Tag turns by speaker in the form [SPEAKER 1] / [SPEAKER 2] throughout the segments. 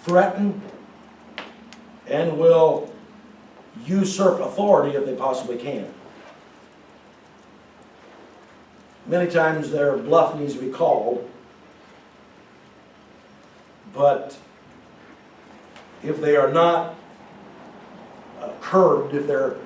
[SPEAKER 1] threaten, and will usurp authority if they possibly can. Many times their bluff needs to be called, but if they are not curbed, if their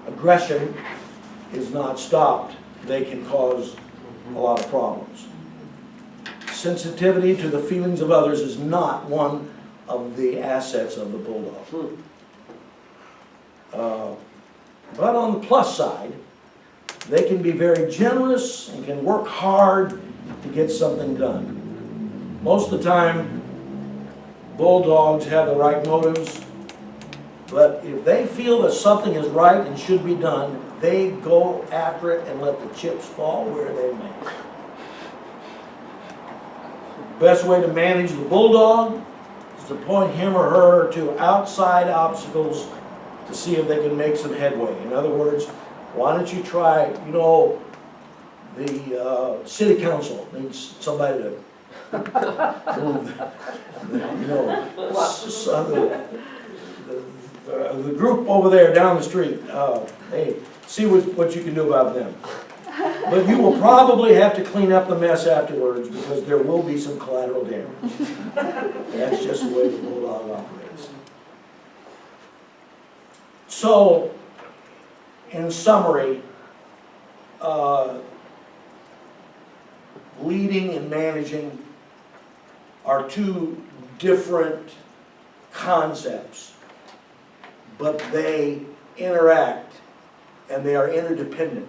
[SPEAKER 1] aggression is not stopped, they can cause a lot of problems. Sensitivity to the feelings of others is not one of the assets of the bulldog. But on the plus side, they can be very generous and can work hard to get something done. Most of the time, bulldogs have the right motives, but if they feel that something is right and should be done, they go after it and let the chips fall where they may. The best way to manage the bulldog is to point him or her to outside obstacles to see if they can make some headway. In other words, why don't you try, you know, the city council needs somebody to move, you know, the group over there down the street, hey, see what you can do about them. But you will probably have to clean up the mess afterwards because there will be some collateral damage. That's just the way the bulldog operates. So, in summary, leading and managing are two different concepts, but they interact and they are interdependent.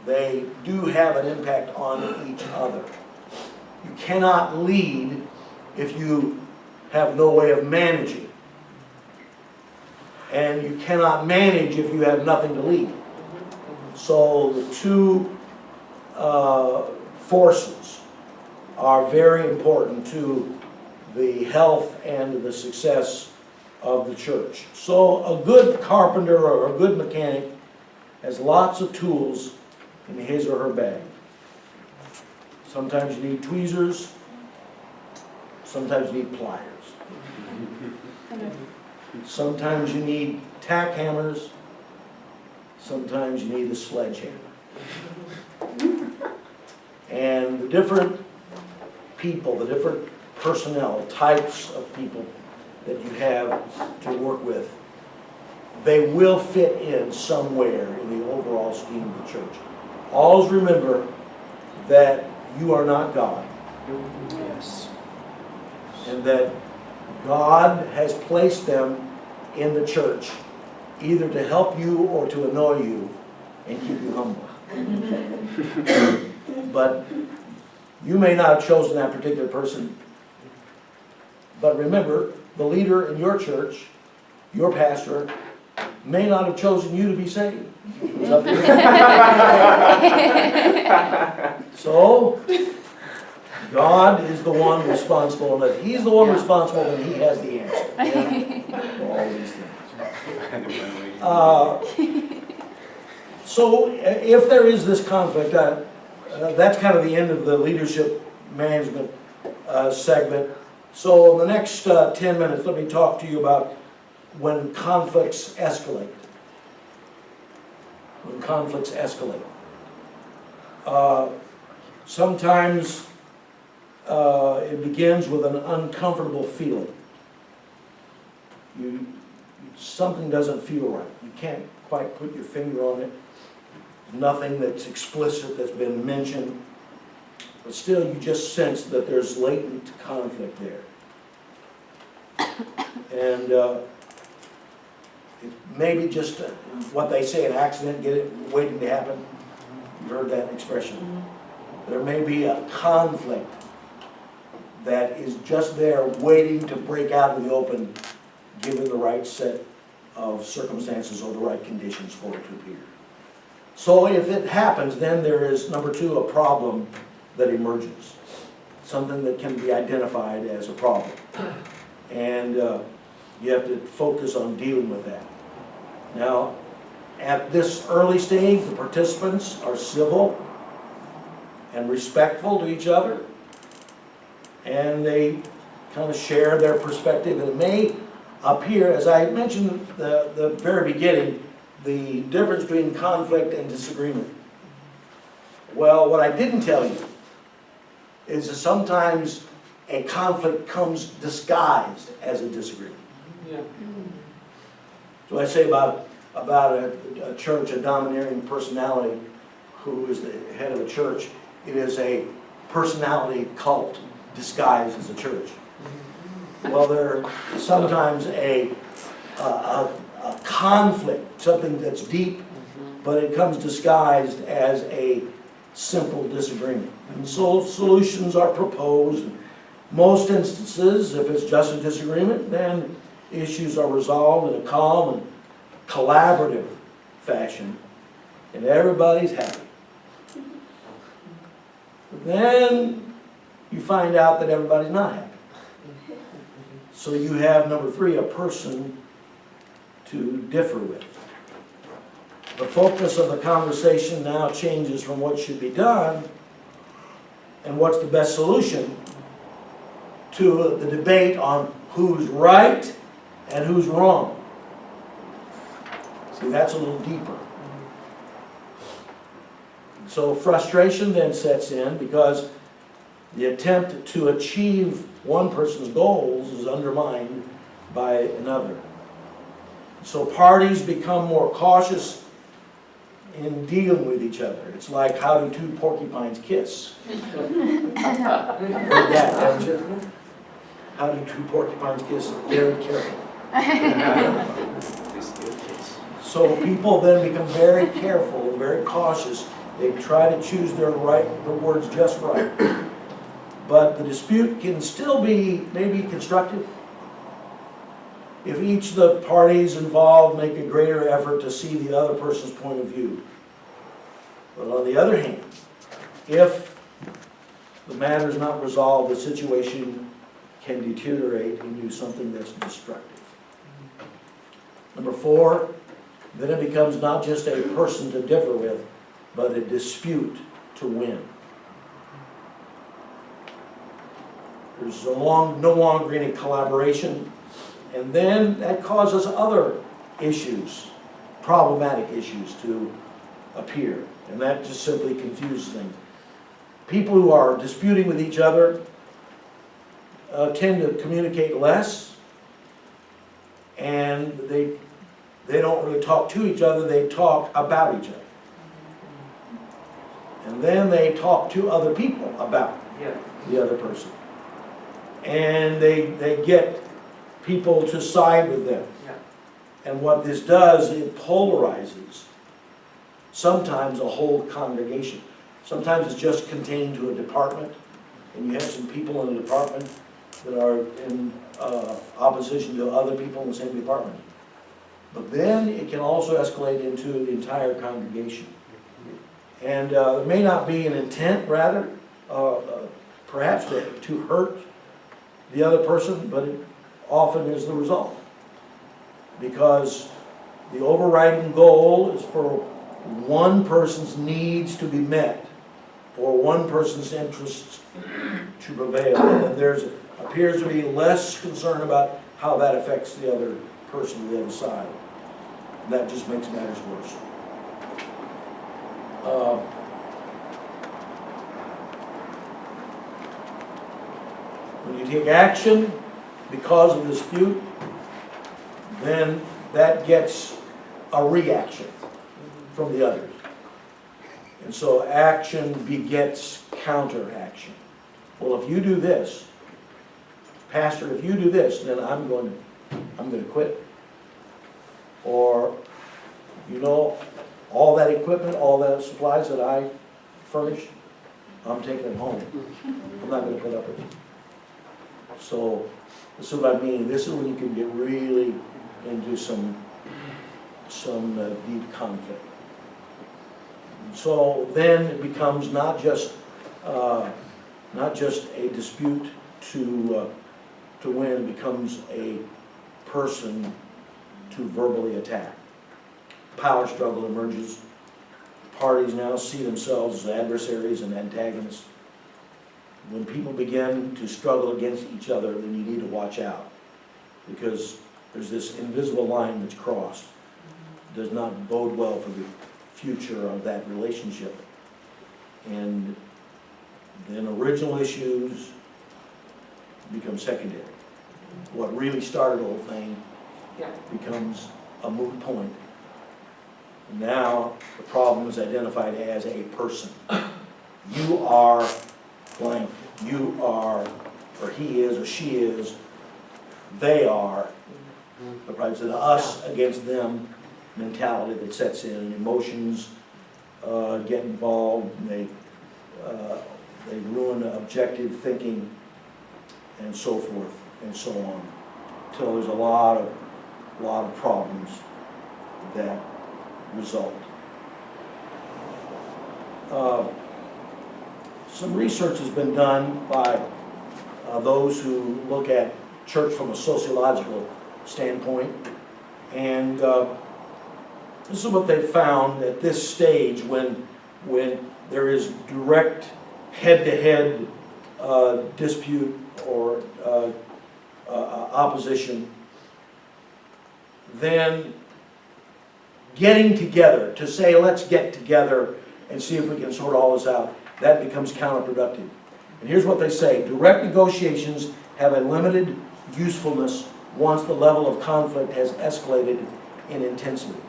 [SPEAKER 1] They do have an impact on each other. You cannot lead if you have no way of managing. And you cannot manage if you have nothing to lead. So the two forces are very important to the health and the success of the church. So a good carpenter or a good mechanic has lots of tools in his or her bag. Sometimes you need tweezers, sometimes you need pliers. Sometimes you need tack hammers, sometimes you need a sledgehammer. And the different people, the different personnel, types of people that you have to work with, they will fit in somewhere in the overall scheme of the church. Always remember that you are not God.
[SPEAKER 2] Yes.
[SPEAKER 1] And that God has placed them in the church either to help you or to annoy you and keep you humble. But you may not have chosen that particular person. But remember, the leader in your church, your pastor, may not have chosen you to be saved. It's up to you. So, God is the one responsible, and if He's the one responsible, then He has the answer for all these things. So, if there is this conflict, that's kind of the end of the leadership management segment. So, in the next 10 minutes, let me talk to you about when conflicts escalate. When conflicts escalate. Sometimes it begins with an uncomfortable feeling. Something doesn't feel right. You can't quite put your finger on it. Nothing that's explicit that's been mentioned. But still, you just sense that there's latent conflict there. And it may be just what they say, an accident waiting to happen. You've heard that expression. There may be a conflict that is just there waiting to break out in the open, given the right set of circumstances or the right conditions for it to appear. So if it happens, then there is, number two, a problem that emerges. Something that can be identified as a problem. And you have to focus on dealing with that. Now, at this early stage, the participants are civil and respectful to each other. and they kind of share their perspective. And it may appear, as I mentioned at the very beginning, the difference between conflict and disagreement. Well, what I didn't tell you is that sometimes a conflict comes disguised as a disagreement.
[SPEAKER 2] Yeah.
[SPEAKER 1] So I say about a church, a domineering personality who is the head of a church, it is a personality cult disguised as a church. Well, there's sometimes a conflict, something that's deep, but it comes disguised as a simple disagreement. And so solutions are proposed. In most instances, if it's just a disagreement, then issues are resolved in a calm and collaborative fashion, and everybody's happy. But then you find out that everybody's not happy. So you have, number 3, a person to differ with. The focus of the conversation now changes from what should be done and what's the best solution to the debate on who's right and who's wrong. See, that's a little deeper. So frustration then sets in because the attempt to achieve one person's goals is undermined by another. So parties become more cautious in dealing with each other. It's like, how do 2 porcupines kiss? Heard that, haven't you? How do 2 porcupines kiss? Very carefully. So people then become very careful, very cautious. They try to choose the words just right. But the dispute can still be maybe constructive if each of the parties involved make a greater effort to see the other person's point of view. But on the other hand, if the matter is not resolved, the situation can deteriorate into something that's destructive. Number 4, then it becomes not just a person to differ with, but a dispute to win. There's no longer any collaboration, and then that causes other issues, problematic issues, to appear, and that just simply confuses things. People who are disputing with each other tend to communicate less, and they don't really talk to each other, they talk about each other. And then they talk to other people about the other person. And they get people to side with them. And what this does, it polarizes sometimes a whole congregation. Sometimes it's just contained to a department, and you have some people in the department that are in opposition to other people in the same department. But then it can also escalate into the entire congregation. And there may not be an intent, rather, perhaps to hurt the other person, but it often is the result. Because the overriding goal is for one person's needs to be met, or one person's interests to prevail. And there appears to be less concern about how that affects the other person on the other side. And that just makes matters worse. When you take action because of the dispute, then that gets a reaction from the others. And so action begets counteraction. Well, if you do this, Pastor, if you do this, then I'm going to quit. Or, you know, all that equipment, all that supplies that I furnished, I'm taking it home. I'm not going to put up with it. So this is what I mean. This is when you can get really into some deep conflict. So then it becomes not just a dispute to win. It becomes a person to verbally attack. Power struggle emerges. Parties now see themselves as adversaries and antagonists. when people begin to struggle against each other, then you need to watch out, because there's this invisible line that's crossed. It does not bode well for the future of that relationship. And then original issues become secondary. What really started the whole thing becomes a moot point. Now the problem is identified as a person. You are blank. You are, or he is, or she is. They are. The problem is an us against them mentality that sets in, and emotions get involved, and they ruin objective thinking, and so forth and so on, until there's a lot of problems that result. Some research has been done by those who look at church from a sociological standpoint, and this is what they found at this stage when there is direct head-to-head dispute or opposition. Then getting together to say, let's get together and see if we can sort all this out, that becomes counterproductive. And here's what they say: direct negotiations have a limited usefulness once the level of conflict has escalated in intensity.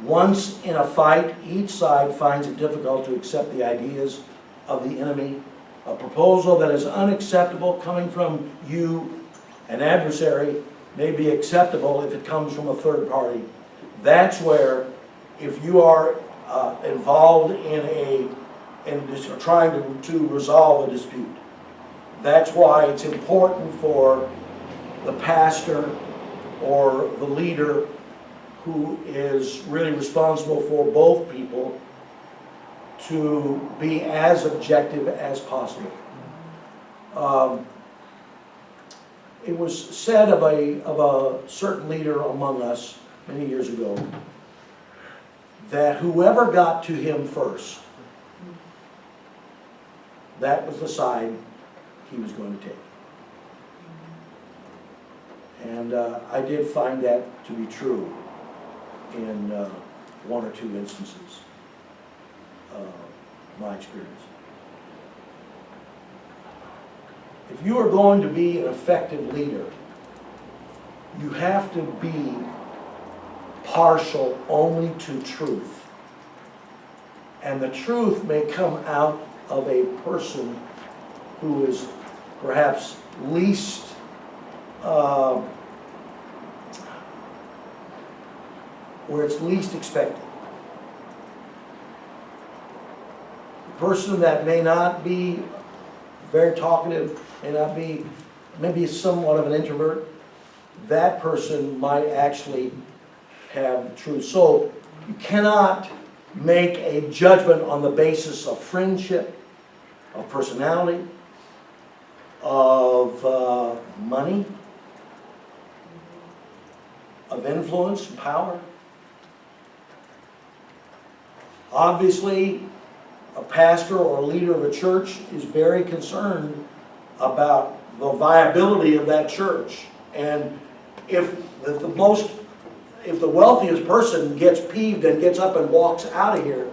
[SPEAKER 1] Once in a fight, each side finds it difficult to accept the ideas of the enemy. A proposal that is unacceptable coming from you, an adversary, may be acceptable if it comes from a third party. That's where, if you are involved in trying to resolve a dispute, that's why it's important for the pastor or the leader who is really responsible for both people to be as objective as possible. It was said of a certain leader among us many years ago that whoever got to him first, that was the side he was going to take. And I did find that to be true in one or two instances of my experience. If you are going to be an effective leader, you have to be partial only to truth. And the truth may come out of a person who is perhaps least where it's least expected. A person that may not be very talkative, maybe somewhat of an introvert, that person might actually have truth. So you cannot make a judgment on the basis of friendship, of personality, of money, of influence and power. Obviously, a pastor or a leader of a church is very concerned about the viability of that church. And if the wealthiest person gets peeved and gets up and walks out of here,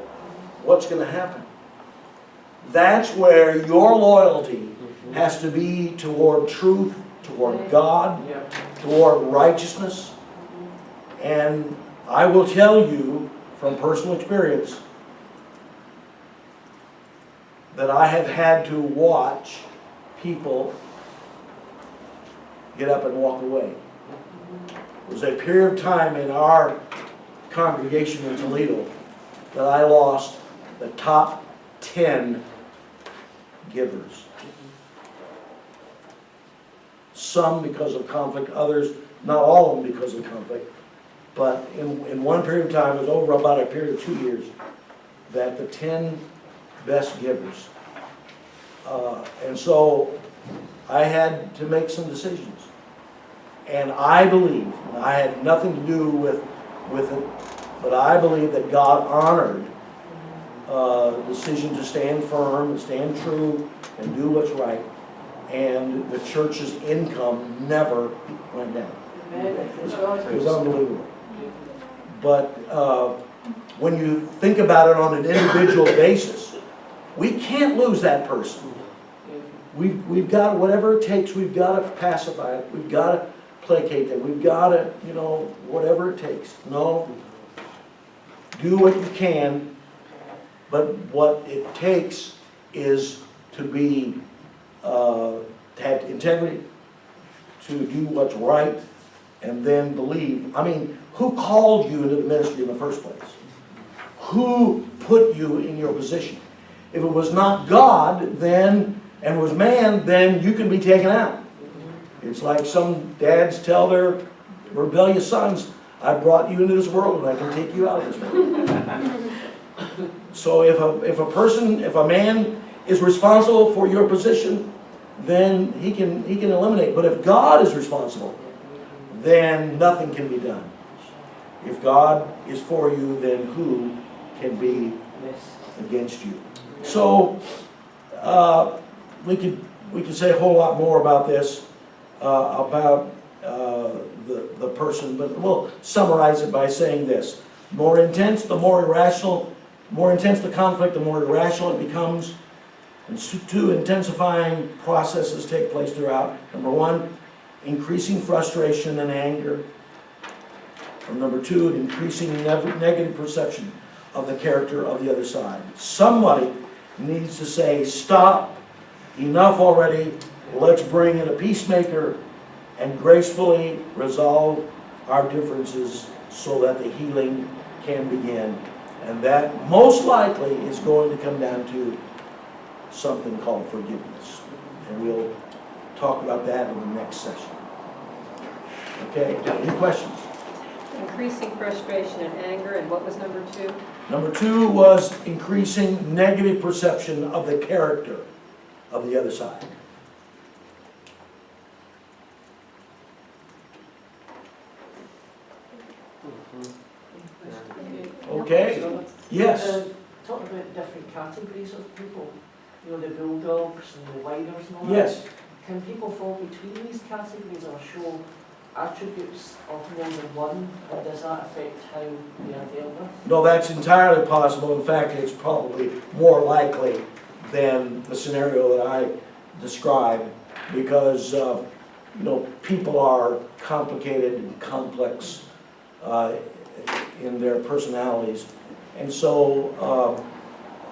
[SPEAKER 1] what's going to happen? That's where your loyalty has to be toward truth, toward God, toward righteousness. And I will tell you from personal experience that I have had to watch people get up and walk away. There was a period of time in our congregation in Toledo that I lost the top 10 givers. Some because of conflict, others, not all of them because of conflict. But in one period of time, it was over about a period of 2 years, that the 10 best givers. And so I had to make some decisions. And I believe, I had nothing to do with it, but I believe that God honored decision to stand firm, and stand true, and do what's right. And the church's income never went down. It was unbelievable. But when you think about it on an individual basis, we can't lose that person. We've got, whatever it takes, we've got to pacify it. We've got to placate them. We've got to, you know, whatever it takes. No, do what you can, but what it takes is to be, to have integrity, to do what's right, and then believe. I mean, who called you into the ministry in the first place? Who put you in your position? If it was not God, then, and it was man, then you can be taken out. It's like some dads tell their rebellious sons, I brought you into this world and I can take you out of this world. So if a man is responsible for your position, then he can eliminate. But if God is responsible, then nothing can be done. If God is for you, then who can be against you? So we could say a whole lot more about this, about the person, but we'll summarize it by saying this: more intense, the more irrational. More intense the conflict, the more irrational it becomes. And two intensifying processes take place throughout. Number one, increasing frustration and anger. Or number two, an increasing negative perception of the character of the other side. Somebody needs to say, stop, enough already, let's bring in a peacemaker and gracefully resolve our differences so that the healing can begin. And that most likely is going to come down to something called forgiveness. And we'll talk about that in the next session. Okay, any questions?
[SPEAKER 2] Increasing frustration and anger, and what was number two?
[SPEAKER 1] Number two was increasing negative perception of the character of the other side. Okay, yes.
[SPEAKER 3] Talking about different categories of people, you know, the bulldogs and the whiners and all that.
[SPEAKER 1] Yes.
[SPEAKER 3] Can people fall between these categories or show attributes of more than one, and does that affect how they are dealt with?
[SPEAKER 1] No, that's entirely possible. In fact, it's probably more likely than the scenario that I described, because you know, people are complicated and complex in their personalities, and so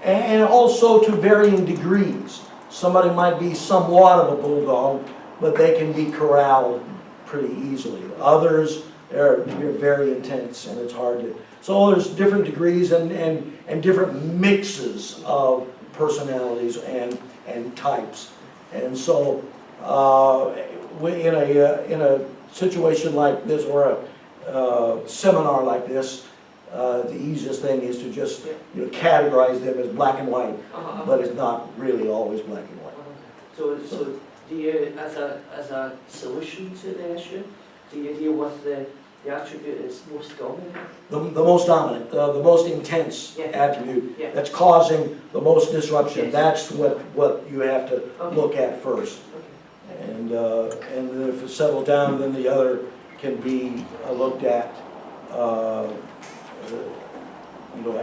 [SPEAKER 1] and also to varying degrees. Somebody might be somewhat of a bulldog, but they can be corralled pretty easily. Others are very intense, and it's hard to. So there's different degrees and different mixes of personalities and types. And so in a situation like this, or a seminar like this, the easiest thing is to just categorize them as black and white, but it's not really always black and white.
[SPEAKER 3] So do you, as a solution to the issue, do you deal with the attribute that's most dominant?
[SPEAKER 1] The most dominant, the most intense attribute that's causing the most disruption. That's what you have to look at first. And then if it's settled down, then the other can be looked at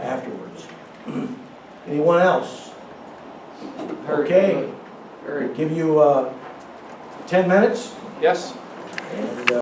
[SPEAKER 1] afterwards. Anyone else? Okay. Give you 10 minutes.
[SPEAKER 4] Yes.
[SPEAKER 1] And